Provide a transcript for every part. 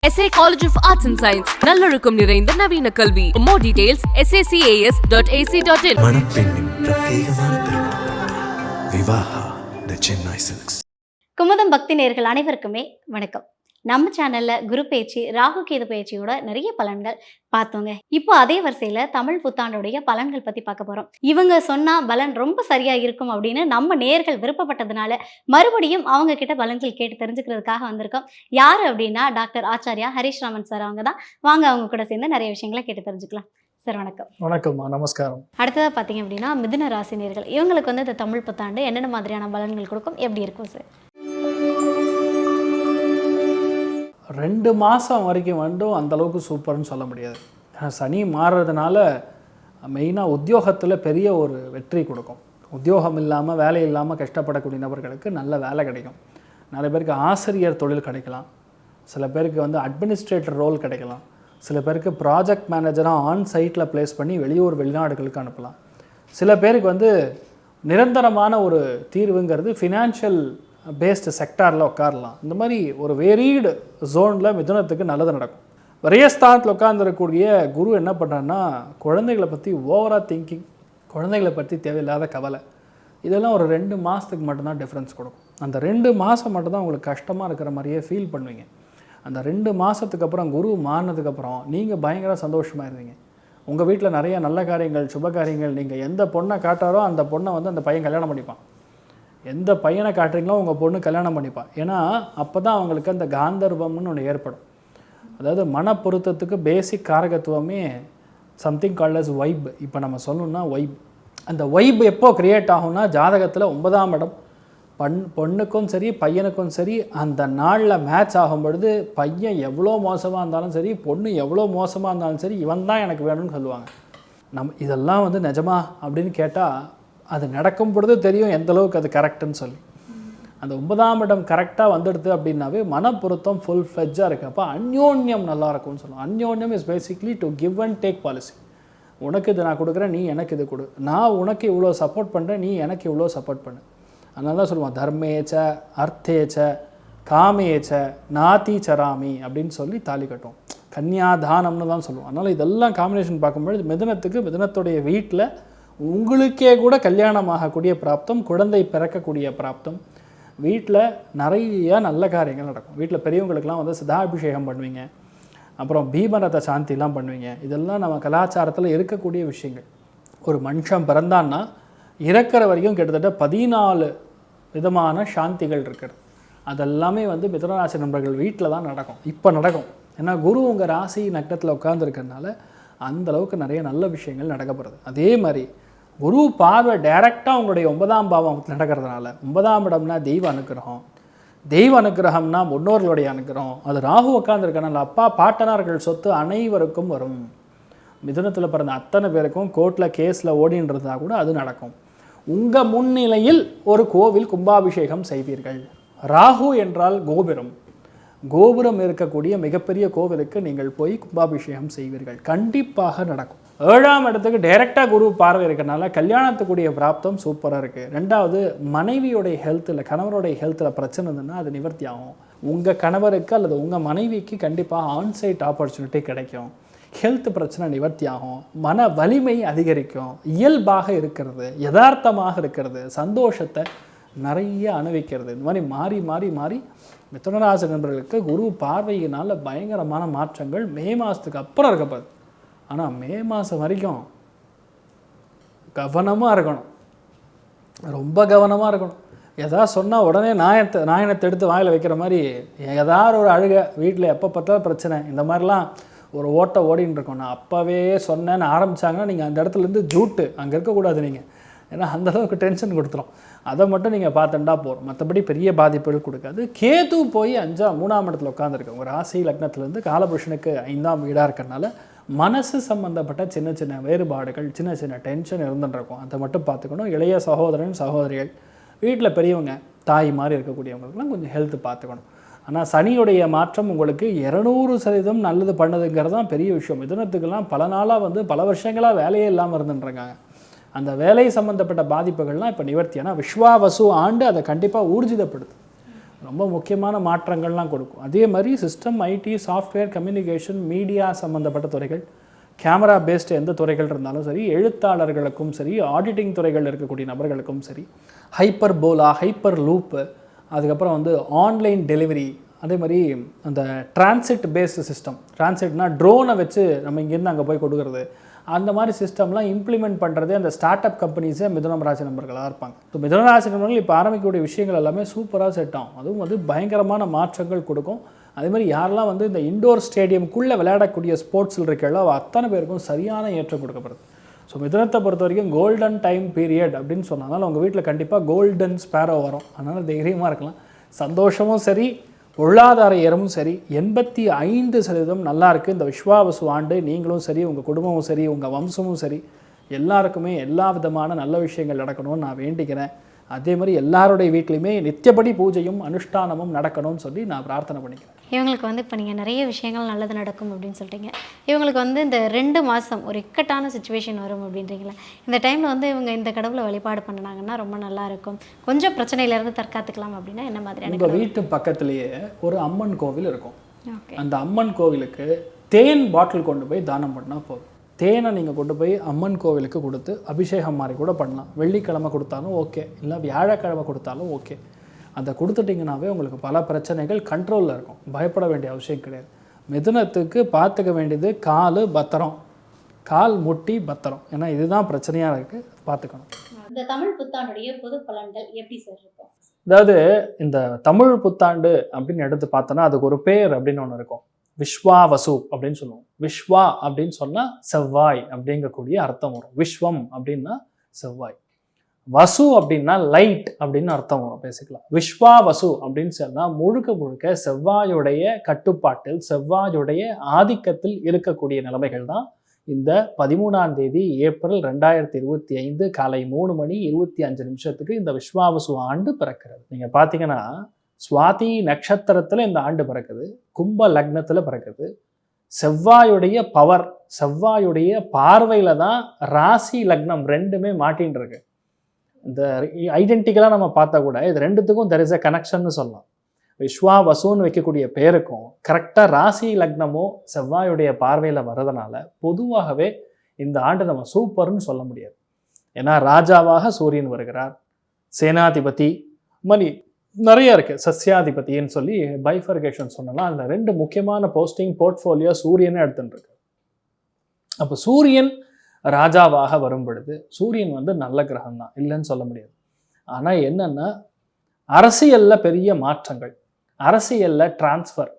SA College of Arts and Science நல்லொழுக்கம் நிறைந்த நவீன கல்வி. More details sacas.ac.in. மணப்பெண்ணின் பிரத்யேகமான திருமணம் விவாஹா தி சென்னை சில்க்ஸ். குமுதம் பக்தி நேயர்கள் அனைவருக்குமே வணக்கம். நம்ம சேனல்ல குரு பேச்சு, ராகு கேது பேச்சியோட நிறைய பலன்கள் பார்த்தோங்க. இப்போ அதே வரிசையில தமிழ் புத்தாண்டுடைய பலன்கள் பத்தி பார்க்க போறோம். இவங்க சொன்னா பலன் ரொம்ப சரியா இருக்கும் அப்படின்னு நம்ம நேயர்கள் விருப்பப்பட்டதுனால மறுபடியும் அவங்க கிட்ட பலன்கள் கேட்டு தெரிஞ்சுக்கிறதுக்காக வந்திருக்கோம். யாரு அப்படின்னா டாக்டர் ஆச்சாரியா ஹரிஷ் ராமன் சார். அவங்க தான். வாங்க அவங்க கூட சேர்ந்து நிறைய விஷயங்களை கேட்டு தெரிஞ்சுக்கலாம். சார் வணக்கம். வணக்கம்மா, நமஸ்காரம். அடுத்ததாக பார்த்தீங்க அப்படின்னா மிதுன ராசி நேயர்கள், இவங்களுக்கு வந்து இந்த தமிழ் புத்தாண்டு என்னென்ன மாதிரியான பலன்கள் கொடுக்கும், எப்படி இருக்கும் சார்? 2 மாதம் வரைக்கும் வந்தும் அந்தளவுக்கு சூப்பர்னு சொல்ல முடியாது. சனி மாறுறதுனால மெயினாக உத்தியோகத்தில் பெரிய ஒரு வெற்றி கொடுக்கும். உத்தியோகம் இல்லாமல் வேலை இல்லாமல் கஷ்டப்படக்கூடிய நபர்களுக்கு நல்ல வேலை கிடைக்கும். நிறைய பேருக்கு ஆசிரியர் தொழில் கிடைக்கலாம். சில பேருக்கு வந்து அட்மினிஸ்ட்ரேட்டர் ரோல் கிடைக்கலாம். சில பேருக்கு ப்ராஜெக்ட் மேனேஜராக ஆன் சைட்டில் ப்ளேஸ் பண்ணி வெளிநாடுகளுக்கு அனுப்பலாம். சில பேருக்கு வந்து நிரந்தரமான ஒரு தீர்வுங்கிறது ஃபினான்ஷியல் பேஸ்டு செக்டாரில் உட்காரலாம். இந்த மாதிரி ஒரு வேரீடு ஜோனில் மிதுனத்துக்கு நல்லது நடக்கும். விரயஸ்தானத்தில் உட்கார்ந்துருக்கக்கூடிய குரு என்ன பண்ணுறாருன்னா, குழந்தைகளை பற்றி ஓவராக திங்கிங், குழந்தைகளை பற்றி தேவையில்லாத கவலை, இதெல்லாம் ஒரு 2 மாதத்துக்கு மட்டும்தான் டிஃப்ரென்ஸ் கொடுக்கும். அந்த 2 மாதம் மட்டும்தான் உங்களுக்கு கஷ்டமாக இருக்கிற மாதிரியே ஃபீல் பண்ணுவீங்க. அந்த 2 மாதத்துக்கு அப்புறம் குரு மாறினதுக்கப்புறம் நீங்கள் பயங்கர சந்தோஷமாக இருந்தீங்க. உங்கள் வீட்டில் நிறைய நல்ல காரியங்கள், சுப காரியங்கள், நீங்கள் எந்த பொண்ணை காட்டாரோ அந்த பொண்ணை வந்து அந்த பையன் கல்யாணம் பண்ணிப்பான். எந்த பையனை காட்டுறீங்களோ உங்கள் பொண்ணு கல்யாணம் பண்ணிப்பான். ஏன்னா அப்போ தான் அவங்களுக்கு அந்த காந்தர்வம்னு ஒன்று ஏற்படும். அதாவது மன பொருத்தத்துக்கு பேசிக் காரகத்துவமே சம்திங் கால்ட் அஸ் வைப். இப்போ நம்ம சொல்லணும்னா வைப். அந்த வைப் எப்போ க்ரியேட் ஆகும்னா, ஜாதகத்தில் 9ஆம் இடம் பொண்ணுக்கும் சரி பையனுக்கும் சரி அந்த நாளில் மேட்ச் ஆகும் பொழுது, பையன் எவ்வளோ மோசமாக இருந்தாலும் சரி, பொண்ணு எவ்வளோ மோசமாக இருந்தாலும் சரி, இவன் தான் எனக்கு வேணும்னு சொல்லுவாங்க. இதெல்லாம் வந்து நிஜமா அப்படின்னு கேட்டால் அது நடக்கும் பொழுது தெரியும் எந்தளவுக்கு அது கரெக்டுன்னு சொல்லி. அந்த 9ஆம் இடம் கரெக்டாக வந்துடுது அப்படின்னாவே மனப்பொருத்தம் ஃபுல் ஃப்ளெஜ்ஜாக இருக்குது. அப்போ அந்யோன்யம் நல்லாயிருக்கும்னு சொல்லுவோம். அந்யோன்யம் is basically to give and take policy. உனக்கு இது நான் கொடுக்குறேன், நீ எனக்கு இது கொடு. நான் உனக்கு இவ்வளோ சப்போர்ட் பண்ணுறேன், நீ எனக்கு இவ்வளோ சப்போர்ட் பண்ணு. அதனால தான் சொல்லுவோம், தர்மேச்ச அர்த்தேச்ச காமேச்ச நாதி சராமி அப்படின்னு சொல்லி தாலி கட்டும். கன்னியாதானம்னு தான் சொல்லுவோம். அதனால் இதெல்லாம் காம்பினேஷன் பார்க்கும்பொழுது மிதுனத்துடைய வீட்டில் உங்களுக்கே கூட கல்யாணம் ஆகக்கூடிய பிராப்தம், குழந்தை பிறக்கக்கூடிய பிராப்தம், வீட்டில் நிறைய நல்ல காரியங்கள் நடக்கும். வீட்டில் பெரியவங்களுக்கெல்லாம் வந்து சிதாபிஷேகம் பண்ணுவீங்க, அப்புறம் பீமரத சாந்திலாம் பண்ணுவீங்க. இதெல்லாம் நம்ம கலாச்சாரத்தில் இருக்கக்கூடிய விஷயங்கள். ஒரு மனுஷன் பிறந்தான்னா இறக்கிற வரைக்கும் கிட்டத்தட்ட 14 விதமான சாந்திகள் இருக்கிறது. அதெல்லாமே வந்து மிதுனராசி நண்பர்கள் வீட்டில் தான் நடக்கும். இப்போ நடக்கும். ஏன்னா குரு உங்கள் ராசி நட்சத்திரத்தில் உட்கார்ந்துருக்கிறதுனால அந்தளவுக்கு நிறைய நல்ல விஷயங்கள் நடக்கப்படுறது. அதே மாதிரி குரு பார்வை டைரெக்டாக உங்களுடைய 9ஆம் பாவம் நடக்கிறதுனால, 9ஆம் இடம்னா தெய்வ அனுக்கிரகம், தெய்வ அனுக்கிரகம்னா முன்னோர்களுடைய அனுக்கிரகம். அது ராகு உட்காந்துருக்கனால அப்பா பாட்டனார்கள் சொத்து அனைவருக்கும் வரும். மிதுனத்தில் பிறந்த அத்தனை பேருக்கும் கோர்ட்டில் கேஸில் ஓடின்றதா கூட அது நடக்கும். உங்கள் முன்னிலையில் ஒரு கோவில் கும்பாபிஷேகம் செய்வீர்கள். ராகு என்றால் கோபுரம். கோபுரம் இருக்கக்கூடிய மிகப்பெரிய கோவிலுக்கு நீங்கள் போய் கும்பாபிஷேகம் செய்வீர்கள். கண்டிப்பாக நடக்கும். 7ஆம் இடத்துக்கு டைரெக்டாக குரு பார்வை இருக்கிறனால கல்யாணத்துக்குரிய பிராப்தம் சூப்பராக இருக்குது. 2வது, மனைவியோடைய ஹெல்த்தில், கணவருடைய ஹெல்த்தில் பிரச்சனை இருந்ததுன்னா அது நிவர்த்தி ஆகும். உங்கள் கணவருக்கு அல்லது உங்கள் மனைவிக்கு கண்டிப்பாக ஆன்சைட் ஆப்பர்ச்சுனிட்டி கிடைக்கும். ஹெல்த் பிரச்சனை நிவர்த்தி ஆகும். மன வலிமை அதிகரிக்கும். இயல்பாக இருக்கிறது, யதார்த்தமாக இருக்கிறது, சந்தோஷத்தை நிறைய அனுபவிக்கிறது. இந்த மாதிரி மாறி மாறி மாறி மிதுனராசி நண்பர்களுக்கு குரு பார்வையினால் பயங்கரமான மாற்றங்கள் மே மாதத்துக்கு அப்புறம் இருக்கப்படுது. ஆனால் மே மாதம் வரைக்கும் கவனமாக இருக்கணும், ரொம்ப கவனமாக இருக்கணும். எதாவது சொன்னால் உடனே நாயனத்தை எடுத்து வாயில் வைக்கிற மாதிரி ஏதாவது ஒரு அழுகை, வீட்டில் எப்போ பார்த்தாலும் பிரச்சனை, இந்த மாதிரிலாம் ஒரு ஓட்டை ஓடின்னு இருக்கோம். நான் அப்போவே சொன்னேன்னு ஆரம்பித்தாங்கன்னா நீங்கள் அந்த இடத்துலேருந்து ஜூட்டு அங்கே இருக்கக்கூடாது நீங்கள். ஏன்னா அந்தளவுக்கு டென்ஷன் கொடுத்துரும். அதை மட்டும் நீங்கள் பார்த்துட்டா போகிறோம். மற்றபடி பெரிய பாதிப்புகள் கொடுக்காது. கேது போய் 3ஆம் இடத்துல உட்காந்துருக்கு. ஒரு ராசி லக்னத்துலேருந்து காலபுருஷனுக்கு 5ஆம் வீடாக இருக்கிறனால மனசு சம்மந்தப்பட்ட சின்ன சின்ன வேறுபாடுகள், சின்ன சின்ன டென்ஷன் இருந்துருக்கும். அதை மட்டும் பார்த்துக்கணும். இளைய சகோதரன் சகோதரிகள், வீட்டில் பெரியவங்க, தாய் மாதிரி இருக்கக்கூடியவங்களுக்குலாம் கொஞ்சம் ஹெல்த் பார்த்துக்கணும். ஆனால் சனியுடைய மாற்றம் உங்களுக்கு 200% நல்லது பண்ணுதுங்கிறது தான் பெரிய விஷயம். மிதுனத்துக்கெல்லாம் பல நாளாக வந்து பல வருஷங்களாக வேலையே இல்லாமல் இருந்துட்டுருக்காங்க. அந்த வேலை சம்மந்தப்பட்ட பாதிப்புகள்லாம் இப்போ நிவர்த்தி. ஆனால் விஸ்வாவசு ஆண்டு அதை கண்டிப்பாக ஊர்ஜிதப்படுது. ரொம்ப முக்கியமான மாற்றங்கள்லாம் கொடுக்கும். அதே மாதிரி system, IT, software, communication, media சம்மந்தப்பட்ட துறைகள், கேமரா பேஸ்டு எந்த துறைகள் இருந்தாலும் சரி, எழுத்தாளர்களுக்கும் சரி, ஆடிட்டிங் துறைகள் இருக்கக்கூடிய நபர்களுக்கும் சரி, ஹைப்பர் போலா, ஹைப்பர் லூப்பு, அதுக்கப்புறம் வந்து ஆன்லைன் டெலிவரி, அதே மாதிரி அந்த டிரான்சிட் பேஸ்டு சிஸ்டம், டிரான்சிட்னா ட்ரோனை வச்சு நம்ம இங்கேருந்து அங்கே போய் கொடுக்குறது, அந்த மாதிரி சிஸ்டம்லாம் இம்ப்ளிமெண்ட் பண்ணுறதே அந்த ஸ்டார்ட் அப் கம்பெனிஸே மிதுனம் ராசி நம்பர்களாக இருப்பாங்க. ஸோ மிதுனம் ராசி நம்பர்கள் இப்போ ஆரம்பிக்கக்கூடிய விஷயங்கள் எல்லாமே சூப்பராக செட் ஆகும். அதுவும் வந்து பயங்கரமான மாற்றங்கள் கொடுக்கும். அதே மாதிரி யாரெல்லாம் வந்து இந்த இண்டோர் ஸ்டேடியம்குள்ளே விளையாடக்கூடிய ஸ்போர்ட்ஸில் இருக்கல அத்தனை பேருக்கும் சரியான ஏற்றம் கொடுக்கப்படுது. ஸோ மிதுனத்தை பொறுத்த வரைக்கும் கோல்டன் டைம் பீரியட் அப்படின்னு சொன்னாலும் உங்கள் வீட்டில் கண்டிப்பாக கோல்டன் ஸ்பேரோ வரும். அதனால் தைரியமாக இருக்கலாம். சந்தோஷமும் சரி, பொருளாதார ஏறமும் சரி, 85% நல்லா இருக்குது இந்த விஸ்வாவசு ஆண்டு. நீங்களும் சரி, உங்கள் குடும்பமும் சரி, உங்கள் வம்சமும் சரி, எல்லாருக்குமே எல்லா விதமான நல்ல விஷயங்கள் நடக்கணும்னு நான் வேண்டிக்கிறேன். அதே மாதிரி எல்லாருடைய வீட்லையுமே நித்தியப்படி பூஜையும் அனுஷ்டானமும் நடக்கணும்னு சொல்லி நான் பிரார்த்தனை பண்ணிக்கிறேன். இவங்களுக்கு வந்து இப்போ நீங்கள் நிறைய விஷயங்கள் நல்லது நடக்கும் அப்படின்னு சொல்கிறீங்க. இவங்களுக்கு வந்து இந்த 2 மாதம் ஒரு இக்கட்டான சுச்சுவேஷன் வரும் அப்படின்றீங்களா? இந்த டைமில் வந்து இவங்க இந்த கடவுளை வழிபாடு பண்ணினாங்கன்னா ரொம்ப நல்லா இருக்கும், கொஞ்சம் பிரச்சனையிலேருந்து தற்காத்துக்கலாம் அப்படின்னா என்ன மாதிரியான? உங்கள் வீட்டு பக்கத்துலேயே ஒரு அம்மன் கோவில் இருக்கும். ஓகே. அந்த அம்மன் கோவிலுக்கு தேன் பாட்டில் கொண்டு போய் தானம் பண்ணால் போதும். தேனை நீங்கள் கொண்டு போய் அம்மன் கோவிலுக்கு கொடுத்து அபிஷேகம் மாதிரி கூட பண்ணலாம். வெள்ளிக்கிழமை கொடுத்தாலும் ஓகே, இல்லை வியாழக்கிழமை கொடுத்தாலும் ஓகே. அதை கொடுத்துட்டிங்கனாவே உங்களுக்கு பல பிரச்சனைகள் கண்ட்ரோலில் இருக்கும். பயப்பட வேண்டிய அவசியம் கிடையாது. மிதுனத்துக்கு பார்த்துக்க வேண்டியது கால் பத்திரம், கால் முட்டி பத்திரம். ஏன்னா இதுதான் பிரச்சனையாக இருக்குது, பார்த்துக்கணும். இந்த தமிழ் புத்தாண்டுடைய பொது பலன்கள் எப்படி சார் இருக்கும்? அதாவது இந்த தமிழ் புத்தாண்டு அப்படின்னு எடுத்து பார்த்தோன்னா அதுக்கு ஒரு பேர் அப்படின்னு ஒன்று இருக்கும். விஸ்வாவசு அப்படின்னு சொல்லுவோம். விஸ்வா அப்படின்னு சொன்னால் செவ்வாய் அப்படிங்கக்கூடிய அர்த்தம் வரும். விஸ்வம் அப்படின்னா செவ்வாய், வசு அப்படின்னா லைட் அப்படின்னு அர்த்தம் வரும். பேசிக்கலாம் விஸ்வாவசு அப்படின்னு சொன்னால் முழுக்க முழுக்க செவ்வாயுடைய கட்டுப்பாட்டில், செவ்வாயுடைய ஆதிக்கத்தில் இருக்கக்கூடிய நிலைமைகள் தான் இந்த 13ஆம் தேதி ஏப்ரல் 2025 காலை 3:25 இந்த விஸ்வாவசு ஆண்டு பிறக்கிறது. நீங்கள் பார்த்தீங்கன்னா சுவாதி நட்சத்திரத்தில் இந்த ஆண்டு பிறக்குது, கும்ப லக்னத்தில் பிறக்குது. செவ்வாயுடைய பவர், செவ்வாயுடைய பார்வையில் தான் ராசி லக்னம் ரெண்டுமே மாட்டின்னு இருக்கு. இந்த ஐடென்டிக்கலாக நம்ம பார்த்தா கூட இது ரெண்டுத்துக்கும் தெர் இஸ் எ கனெக்ஷன்னு சொல்லலாம். விஸ்வாவசுன்னு வைக்கக்கூடிய பேருக்கும் கரெக்டாக ராசி லக்னமோ செவ்வாயுடைய பார்வையில் வர்றதுனால பொதுவாகவே இந்த ஆண்டு நம்ம சூப்பர்னு சொல்ல முடியாது. ஏன்னா ராஜாவாக சூரியன் வருகிறார், சேனாதிபதி மணி நிறைய இருக்குது, சஸ்யாதிபதின்னு சொல்லி பைஃபர்கேஷன் சொன்னலாம். அதில் 2 முக்கியமான போஸ்டிங் போர்ட்ஃபோலியோ சூரியனே எடுத்துட்டு இருக்கு. அப்போ சூரியன் ராஜாவாக வரும் பொழுது சூரியன் வந்து நல்ல கிரகம் தான், இல்லைன்னு சொல்ல முடியாது. ஆனால் என்னென்னா அரசியலில் பெரிய மாற்றங்கள், அரசியலில் டிரான்ஸ்ஃபர்,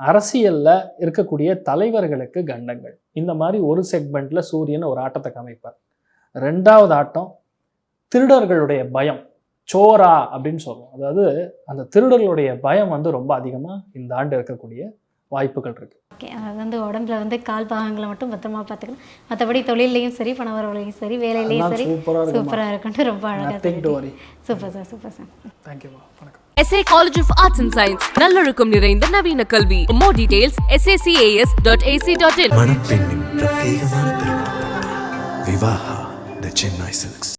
அரசியலில் இருக்கக்கூடிய தலைவர்களுக்கு கண்டங்கள், இந்த மாதிரி ஒரு செக்மெண்ட்டில் சூரியன் ஒரு ஆட்டத்தை காமிப்பார். 2வது ஆட்டம் திருடர்களுடைய பயம், சோரா அப்படின்னு சொல்லுவோம். அதாவது அந்த திருடர்களுடைய பயம் வந்து ரொம்ப அதிகமாக இந்த ஆண்டு இருக்கக்கூடிய வாய்ப்புகள் இருக்குது. ஓகே. அதாவது வந்து உடம்புல வந்து கால் பாகங்களை மட்டும் பத்திரமா பார்த்துக்கணும், மற்றபடி தொழிலையும் சரி, பண வரவுலையும் சரி, வேலையிலையும் சரி சூப்பராக இருக்குன்ட்டு ரொம்ப அழகாக. Super sir, super sir. தேங்க்யூமா, வணக்கம். SA College of Arts and Science, நல்லொழுக்கம் நிறைந்த நவீன கல்வி. More details sacas.ac.in. மணப்பெண்ணின் பிரத்யேகமான திருமணம் விவாஹா தி சென்னை சில்க்ஸ்.